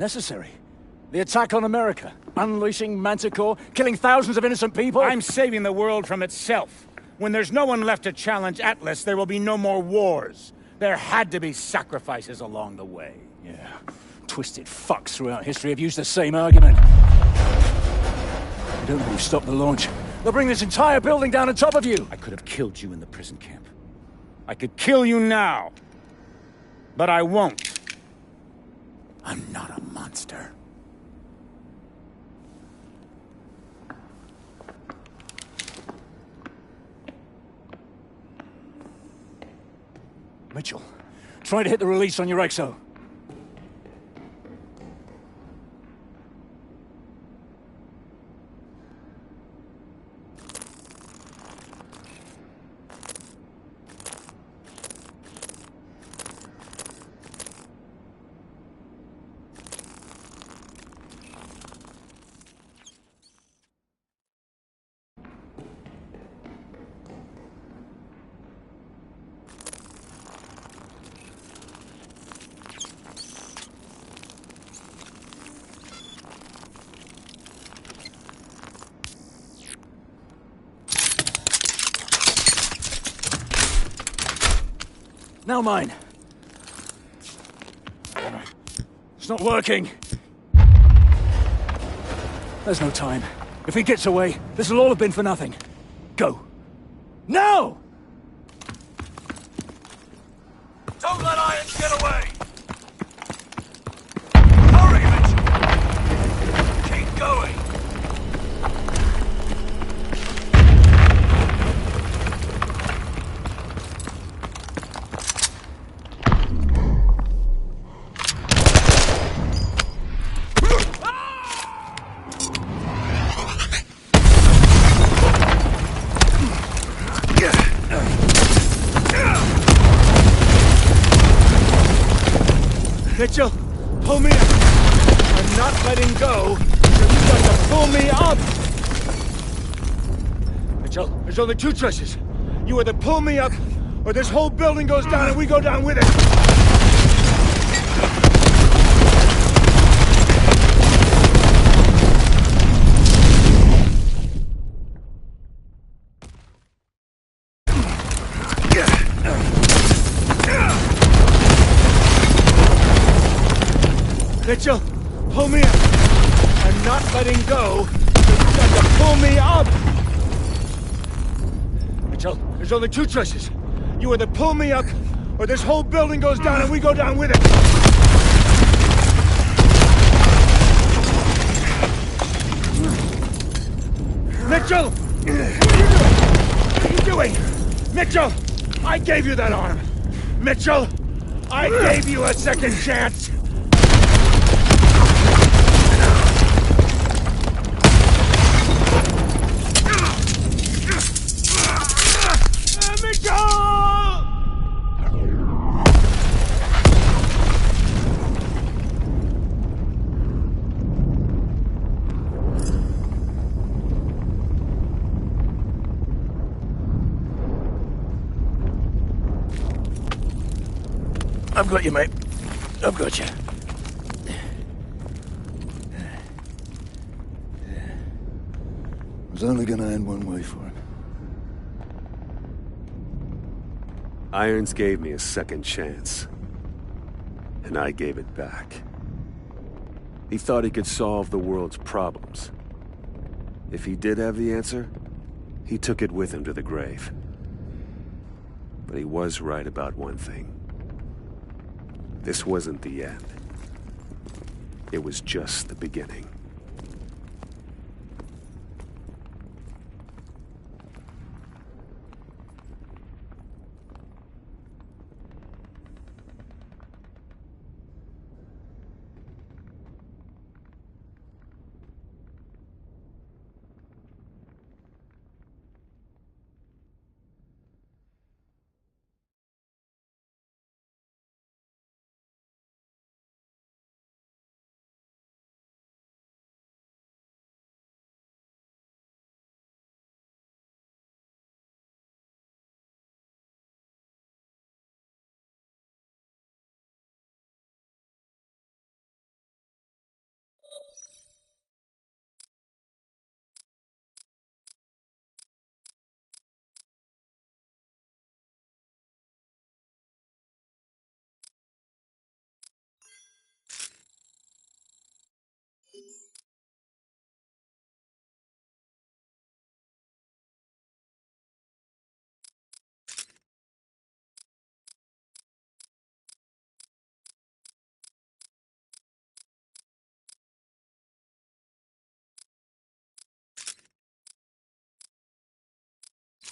Necessary. The attack on America. Unleashing Manticore, killing thousands of innocent people. I'm saving the world from itself. When there's no one left to challenge Atlas, there will be no more wars. There had to be sacrifices along the way. Yeah. Twisted fucks throughout history have used the same argument. I don't think we've stopped the launch. They'll bring this entire building down on top of you! I could have killed you in the prison camp. I could kill you now. But I won't. I'm not a monster. Mitchell, try to hit the release on your exo. Now mine. It's not working. There's no time. If he gets away, this will all have been for nothing. Go. Now! Don't let Irons get away! Hurry, Mitchell! Keep going! Mitchell, pull me up. I'm not letting go. You've got to pull me up. Mitchell, there's only two choices. You either pull me up, or this whole building goes down and we go down with it. Mitchell, pull me up. I'm not letting go. You've got to pull me up. Mitchell, there's only two choices. You either pull me up, or this whole building goes down and we go down with it. Mitchell! What are you doing? Mitchell! I gave you that arm! Mitchell! I gave you a second chance! I've got you, mate. I've got you. It was only gonna end one way for him. Irons gave me a second chance, and I gave it back. He thought he could solve the world's problems. If he did have the answer, he took it with him to the grave. But he was right about one thing. This wasn't the end. It was just the beginning.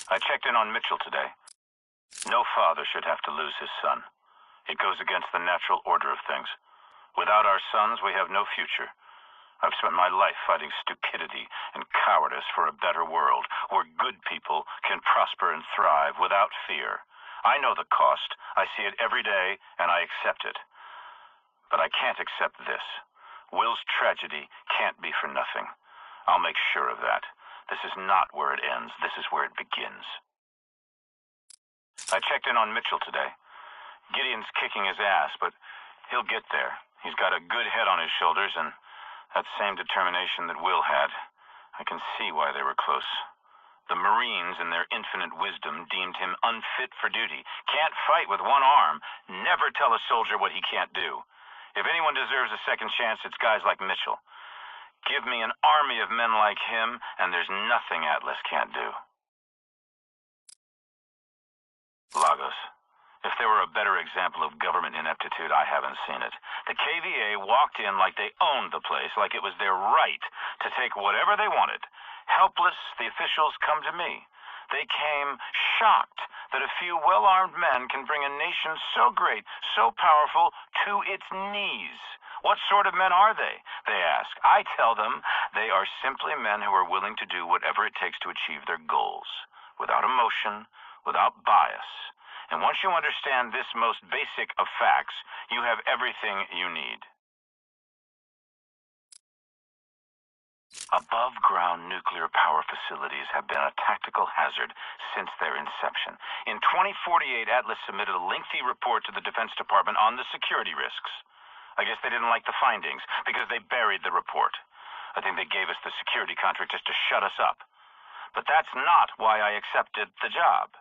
I checked in on Mitchell today. No father should have to lose his son. It goes against the natural order of things. Without our sons, we have no future. I've spent my life fighting stupidity and cowardice for a better world, where good people can prosper and thrive without fear. I know the cost. I see it every day, and I accept it. But I can't accept this. Will's tragedy can't be for nothing. I'll make sure of that. This is not where it ends. This is where it begins. I checked in on Mitchell today. Gideon's kicking his ass, but he'll get there. He's got a good head on his shoulders, and that same determination that Will had. I can see why they were close. The Marines, in their infinite wisdom, deemed him unfit for duty. Can't fight with one arm. Never tell a soldier what he can't do. If anyone deserves a second chance, it's guys like Mitchell. Give me an army of men like him, and there's nothing Atlas can't do. Lagos. If there were a better example of government ineptitude, I haven't seen it. The KVA walked in like they owned the place, like it was their right to take whatever they wanted. Helpless, the officials come to me. They came shocked that a few well-armed men can bring a nation so great, so powerful, to its knees. What sort of men are they? They ask. I tell them they are simply men who are willing to do whatever it takes to achieve their goals, without emotion, without bias. And once you understand this most basic of facts, you have everything you need. Above-ground nuclear power facilities have been a tactical hazard since their inception. In 2048, Atlas submitted a lengthy report to the Defense Department on the security risks. I guess they didn't like the findings because they buried the report. I think they gave us the security contract just to shut us up. But that's not why I accepted the job.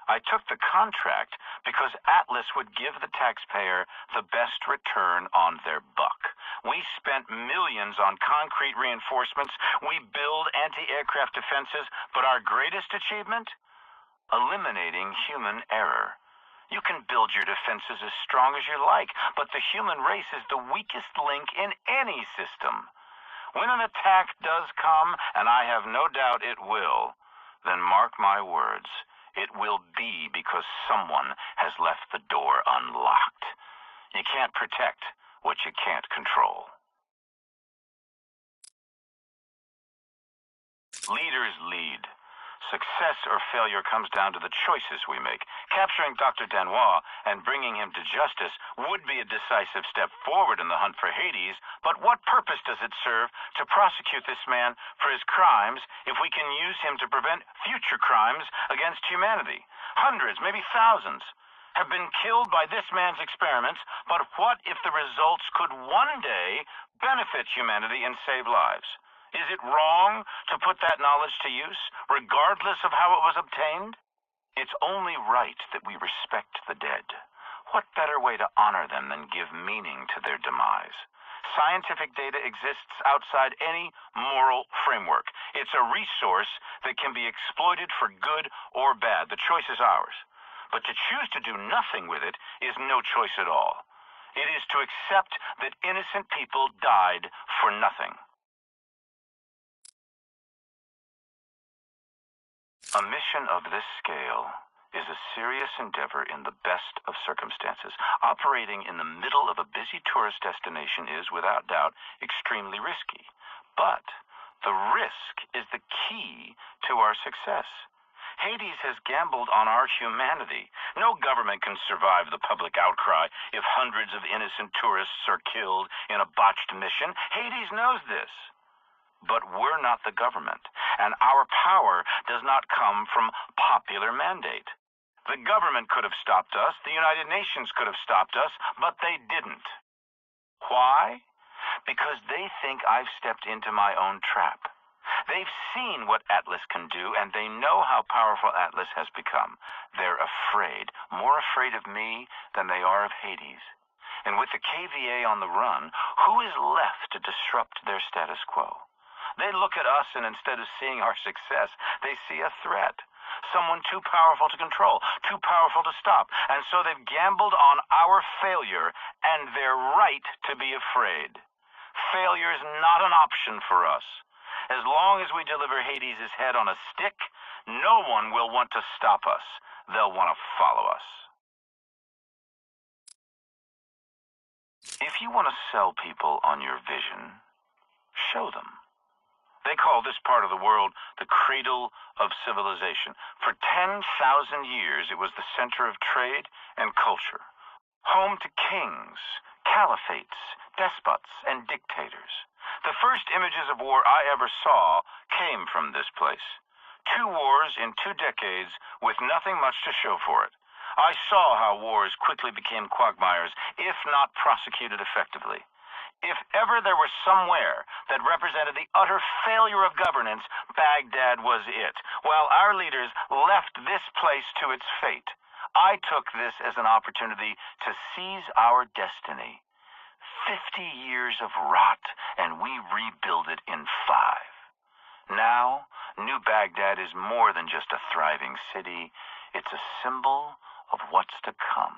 I took the contract because Atlas would give the taxpayer the best return on their buck. We spent millions on concrete reinforcements. We build anti-aircraft defenses, but our greatest achievement? Eliminating human error. You can build your defenses as strong as you like, but the human race is the weakest link in any system. When an attack does come, and I have no doubt it will, then mark my words, it will be because someone has left the door unlocked. You can't protect what you can't control. Leaders lead. Success or failure comes down to the choices we make. Capturing Dr. Danois and bringing him to justice would be a decisive step forward in the hunt for Hades, but what purpose does it serve to prosecute this man for his crimes if we can use him to prevent future crimes against humanity? Hundreds, maybe thousands, have been killed by this man's experiments, but what if the results could one day benefit humanity and save lives? Is it wrong to put that knowledge to use, regardless of how it was obtained? It's only right that we respect the dead. What better way to honor them than give meaning to their demise? Scientific data exists outside any moral framework. It's a resource that can be exploited for good or bad. The choice is ours. But to choose to do nothing with it is no choice at all. It is to accept that innocent people died for nothing. A mission of this scale is a serious endeavor in the best of circumstances. Operating in the middle of a busy tourist destination is, without doubt, extremely risky. But the risk is the key to our success. Hades has gambled on our humanity. No government can survive the public outcry if hundreds of innocent tourists are killed in a botched mission. Hades knows this. But we're not the government, and our power does not come from popular mandate. The government could have stopped us, the United Nations could have stopped us, but they didn't. Why? Because they think I've stepped into my own trap. They've seen what Atlas can do, and they know how powerful Atlas has become. They're afraid, more afraid of me than they are of Hades. And with the KVA on the run, who is left to disrupt their status quo? They look at us, and instead of seeing our success, they see a threat. Someone too powerful to control, too powerful to stop. And so they've gambled on our failure and their right to be afraid. Failure is not an option for us. As long as we deliver Hades' head on a stick, no one will want to stop us. They'll want to follow us. If you want to sell people on your vision, show them. They call this part of the world the cradle of civilization. For 10,000 years, it was the center of trade and culture, home to kings, caliphates, despots, and dictators. The first images of war I ever saw came from this place. 2 wars in 2 decades with nothing much to show for it. I saw how wars quickly became quagmires, if not prosecuted effectively. If ever there was somewhere that represented the utter failure of governance, Baghdad was it. While our leaders left this place to its fate, I took this as an opportunity to seize our destiny. 50 years of rot, and we rebuild it in 5. Now, New Baghdad is more than just a thriving city. It's a symbol of what's to come.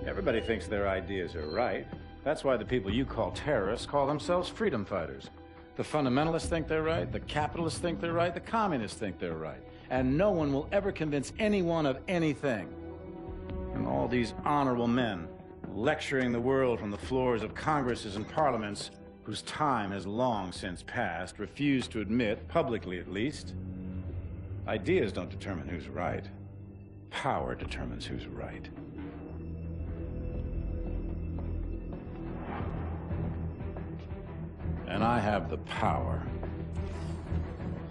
Everybody thinks their ideas are right. That's why the people you call terrorists call themselves freedom fighters. The fundamentalists think they're right, the capitalists think they're right, the communists think they're right. And no one will ever convince anyone of anything. And all these honorable men lecturing the world from the floors of congresses and parliaments whose time has long since passed refuse to admit, publicly at least, ideas don't determine who's right. Power determines who's right. And I have the power,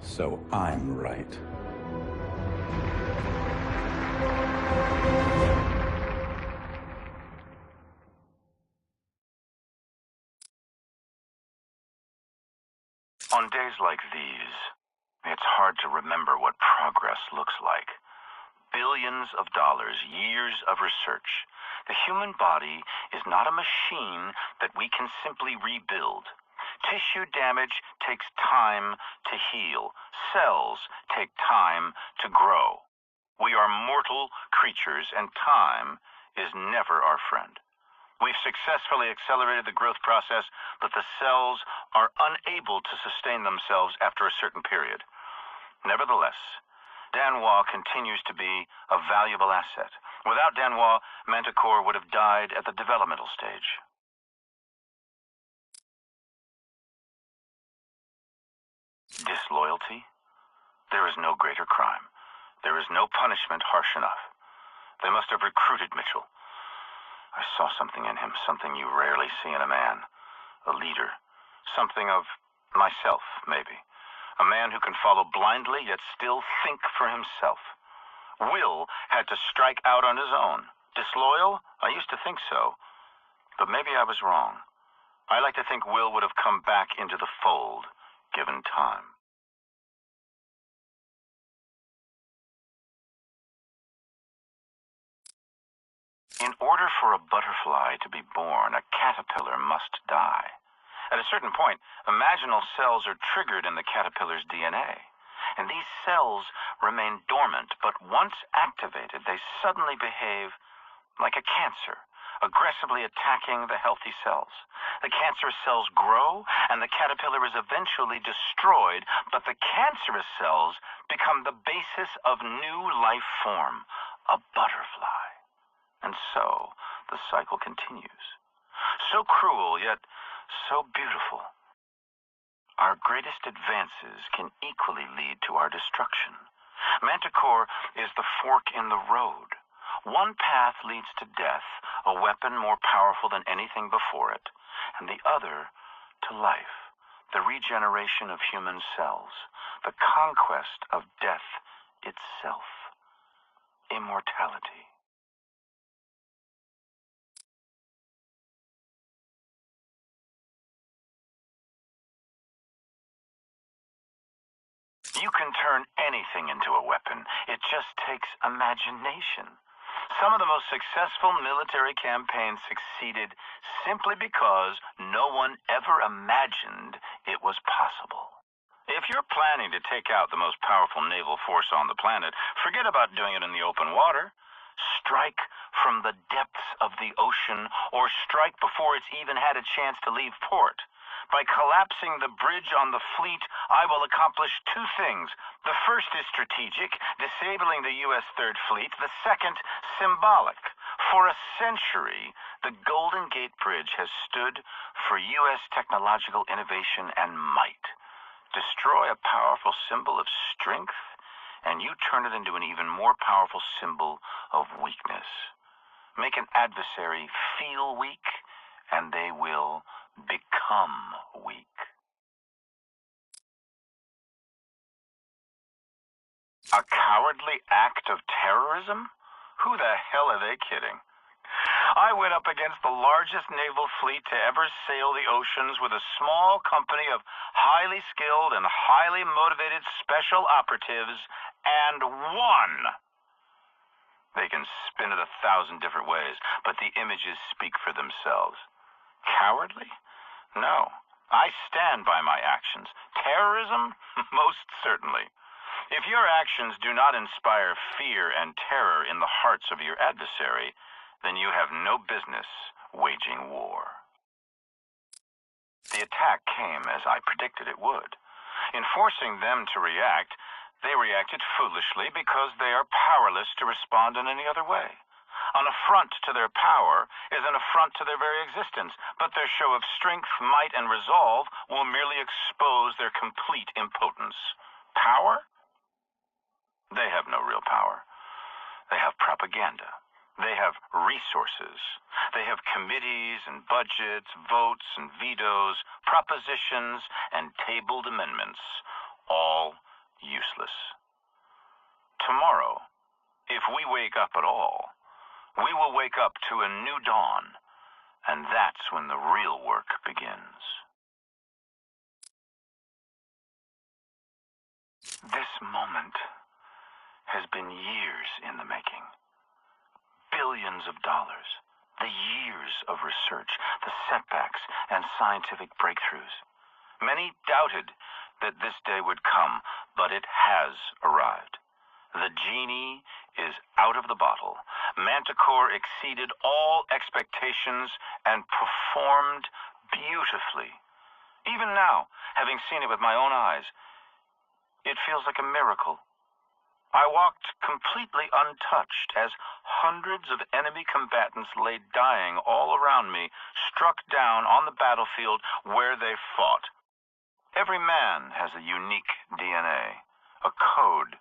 so I'm right. On days like these, it's hard to remember what progress looks like. Billions of dollars, years of research. The human body is not a machine that we can simply rebuild. Tissue damage takes time to heal. Cells take time to grow. We are mortal creatures, and time is never our friend. We've successfully accelerated the growth process, but the cells are unable to sustain themselves after a certain period. Nevertheless, Danois continues to be a valuable asset. Without Danois, Manticore would have died at the developmental stage. Disloyalty? There is no greater crime. There is no punishment harsh enough. They must have recruited Mitchell. I saw something in him, something you rarely see in a man. A leader. Something of myself, maybe. A man who can follow blindly, yet still think for himself. Will had to strike out on his own. Disloyal? I used to think so. But maybe I was wrong. I like to think Will would have come back into the fold, given time. In order for a butterfly to be born, a caterpillar must die. At a certain point, imaginal cells are triggered in the caterpillar's DNA. And these cells remain dormant, but once activated, they suddenly behave like a cancer, aggressively attacking the healthy cells. The cancerous cells grow, and the caterpillar is eventually destroyed, but the cancerous cells become the basis of new life form, a butterfly. And so, the cycle continues. So cruel, yet so beautiful. Our greatest advances can equally lead to our destruction. Manticore is the fork in the road. One path leads to death, a weapon more powerful than anything before it, and the other to life, the regeneration of human cells, the conquest of death itself, immortality. You can turn anything into a weapon. It just takes imagination. Some of the most successful military campaigns succeeded simply because no one ever imagined it was possible. If you're planning to take out the most powerful naval force on the planet, forget about doing it in the open water. strike from the depths of the ocean or strike before it's even had a chance to leave port. By collapsing the bridge on the fleet, I will accomplish two things. The first is strategic, disabling the U.S. Third Fleet. The second, symbolic. For a century, the Golden Gate Bridge has stood for U.S. technological innovation and might. Destroy a powerful symbol of strength, and you turn it into an even more powerful symbol of weakness. Make an adversary feel weak, and they will become weak. A cowardly act of terrorism? Who the hell are they kidding? I went up against the largest naval fleet to ever sail the oceans with a small company of highly skilled and highly motivated special operatives, and won. They can spin it 1,000 different ways, but the images speak for themselves. Cowardly? No. I stand by my actions. Terrorism? Most certainly. If your actions do not inspire fear and terror in the hearts of your adversary, then you have no business waging war. The attack came as I predicted it would. In forcing them to react, they reacted foolishly because they are powerless to respond in any other way. An affront to their power is an affront to their very existence, but their show of strength, might, and resolve will merely expose their complete impotence. Power? They have no real power. They have propaganda. They have resources. They have committees and budgets, votes and vetoes, propositions and tabled amendments, all useless. Tomorrow, if we wake up at all, we will wake up to a new dawn, and that's when the real work begins. This moment has been years in the making. Billions of dollars, the years of research, the setbacks and scientific breakthroughs. Many doubted that this day would come, but it has arrived. The genie is out of the bottle. Manticore exceeded all expectations and performed beautifully. Even now, having seen it with my own eyes, it feels like a miracle. I walked completely untouched as hundreds of enemy combatants lay dying all around me, struck down on the battlefield where they fought. Every man has a unique DNA, a code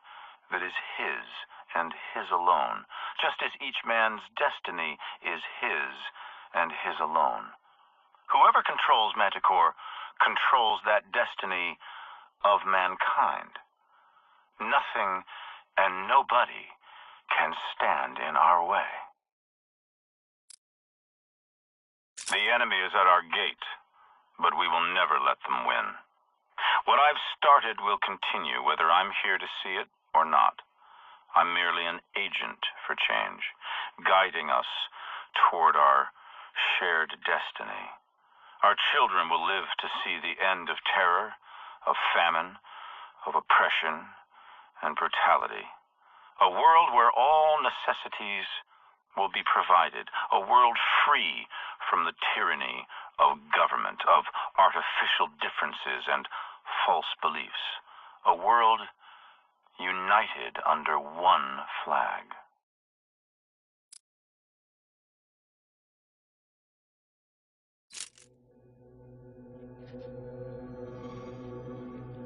that is his and his alone, just as each man's destiny is his and his alone. Whoever controls Manticore controls that destiny of mankind. Nothing and nobody can stand in our way. The enemy is at our gate, but we will never let them win. What I've started will continue, whether I'm here to see it or not. I'm merely an agent for change, guiding us toward our shared destiny. Our children will live to see the end of terror, of famine, of oppression, and brutality. A world where all necessities will be provided. A world free from the tyranny of government, of artificial differences and false beliefs. A world united under one flag.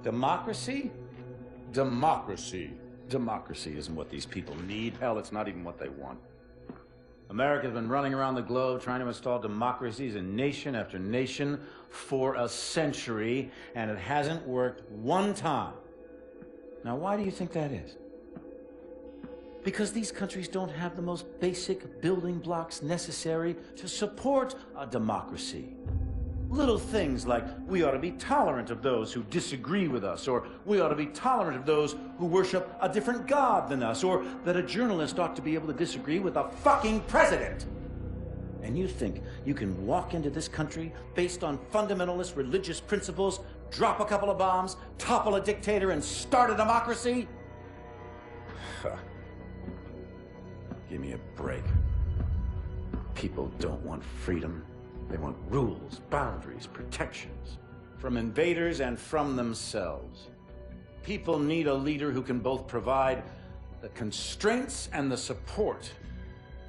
Democracy? Democracy. Democracy isn't what these people need. Hell, it's not even what they want. America's been running around the globe trying to install democracies in nation after nation for a century, and it hasn't worked one time. Now, why do you think that is? Because these countries don't have the most basic building blocks necessary to support a democracy. Little things like we ought to be tolerant of those who disagree with us, or we ought to be tolerant of those who worship a different god than us, or that a journalist ought to be able to disagree with a fucking president. And you think you can walk into this country based on fundamentalist religious principles, drop a couple of bombs, topple a dictator, and start a democracy? Give me a break. People don't want freedom. They want rules, boundaries, protections. From invaders and from themselves. People need a leader who can both provide the constraints and the support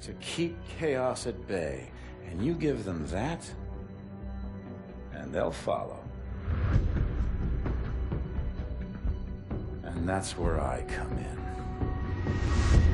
to keep chaos at bay. And you give them that, and they'll follow. And that's where I come in.